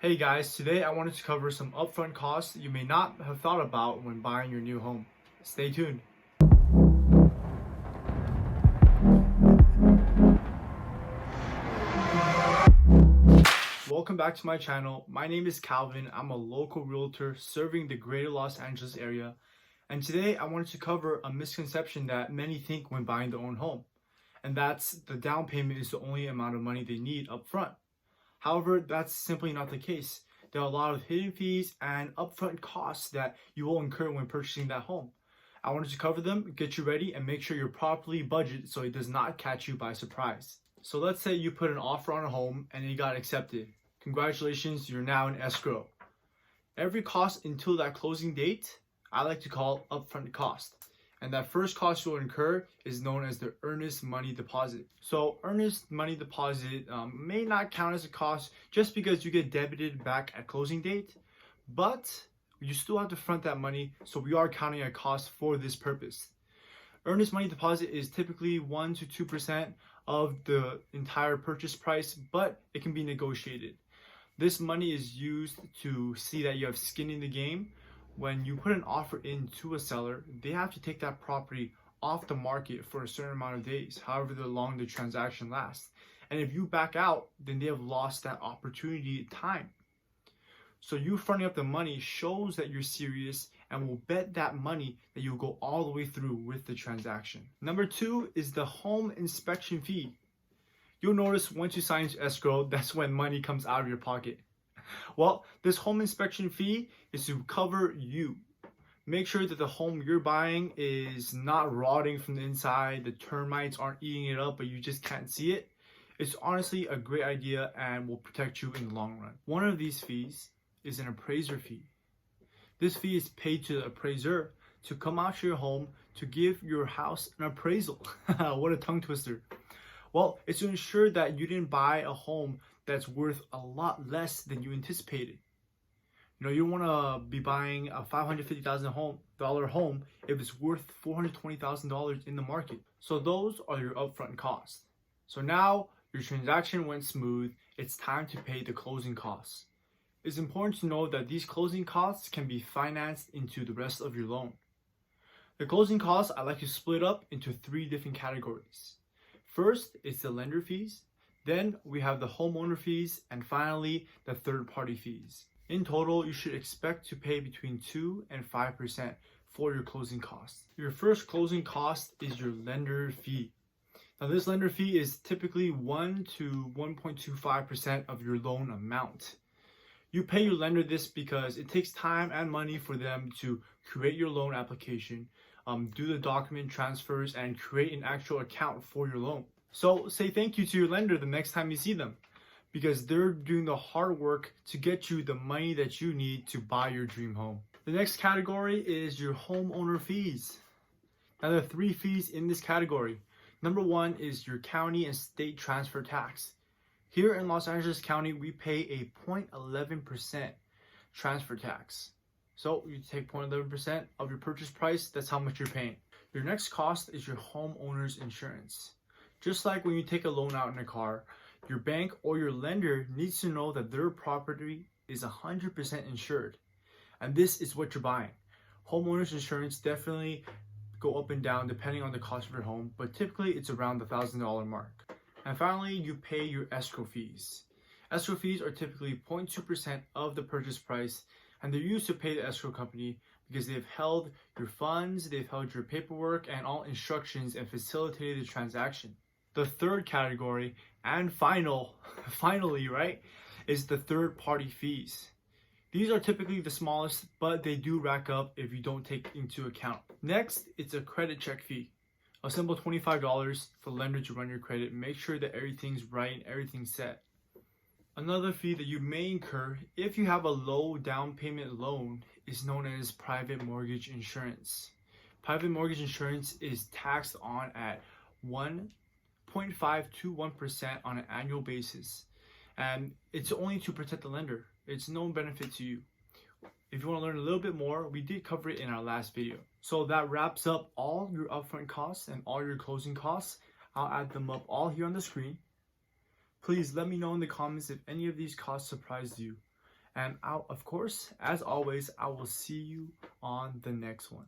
Hey guys, today I wanted to cover some upfront costs that you may not have thought about when buying your new home. Stay tuned. Welcome back to my channel. My name is Calvin. I'm a local realtor serving the greater Los Angeles area. And today I wanted to cover a misconception that many think when buying their own home. And that's the down payment is the only amount of money they need upfront. However, that's simply not the case. There are a lot of hidden fees and upfront costs that you will incur when purchasing that home. I wanted to cover them, get you ready, and make sure you're properly budgeted so it does not catch you by surprise. So let's say you put an offer on a home and it got accepted. Congratulations, you're now in escrow. Every cost until that closing date, I like to call upfront cost. And that first cost you'll incur is known as the earnest money deposit. So earnest money deposit may not count as a cost just because you get debited back at closing date, but you still have to front that money, so we are counting a cost for this purpose. Earnest money deposit is typically 1 to 2% of the entire purchase price, but it can be negotiated. This money is used to see that you have skin in the game. When you put an offer into a seller, they have to take that property off the market for a certain amount of days, however long the transaction lasts. And if you back out, then they have lost that opportunity time. So you fronting up the money shows that you're serious and will bet that money that you'll go all the way through with the transaction. Number 2 is the home inspection fee. You'll notice once you sign into escrow, that's when money comes out of your pocket. Well, this home inspection fee is to cover you. Make sure that the home you're buying is not rotting from the inside, the termites aren't eating it up, but you just can't see it. It's honestly a great idea and will protect you in the long run. One of these fees is an appraiser fee. This fee is paid to the appraiser to come out to your home to give your house an appraisal. What a tongue twister. Well, it's to ensure that you didn't buy a home that's worth a lot less than you anticipated. You know, you don't want to be buying a $550,000 home if it's worth $420,000 in the market. So those are your upfront costs. So now your transaction went smooth. It's time to pay the closing costs. It's important to know that these closing costs can be financed into the rest of your loan. The closing costs I like to split up into 3 different categories. First, it's the lender fees. Then we have the homeowner fees, and finally, the third-party fees. In total, you should expect to pay between 2 and 5% for your closing costs. Your first closing cost is your lender fee. Now, this lender fee is typically 1 to 1.25% of your loan amount. You pay your lender this because it takes time and money for them to create your loan application, do the document transfers, and create an actual account for your loan. So say thank you to your lender the next time you see them, because they're doing the hard work to get you the money that you need to buy your dream home. The next category is your homeowner fees. Now there are 3 fees in this category. Number 1 is your county and state transfer tax. Here in Los Angeles County, we pay a 0.11% transfer tax. So you take 0.11% of your purchase price, that's how much you're paying. Your next cost is your homeowner's insurance. Just like when you take a loan out in a car, your bank or your lender needs to know that their property is 100% insured. And this is what you're buying. Homeowner's insurance definitely go up and down depending on the cost of your home, but typically it's around the $1,000 mark. And finally, you pay your escrow fees. Escrow fees are typically 0.2% of the purchase price, and they're used to pay the escrow company because they've held your funds, they've held your paperwork and all instructions and facilitated the transaction. The third category and finally, right, is the third-party fees. These are typically the smallest, but they do rack up if you don't take into account. Next, it's a credit check fee. A simple $25 for the lender to run your credit, make sure that everything's right and everything's set. Another fee that you may incur if you have a low down payment loan is known as private mortgage insurance. Private mortgage insurance is taxed on at 1.5 to 1% on an annual basis, and it's only to protect the lender. It's no benefit to you. If you want to learn a little bit more, we did cover it in our last video. So that wraps up all your upfront costs and all your closing costs. I'll add them up all here on the screen. Please let me know in the comments if any of these costs surprised you. And of course, as always, I will see you on the next one.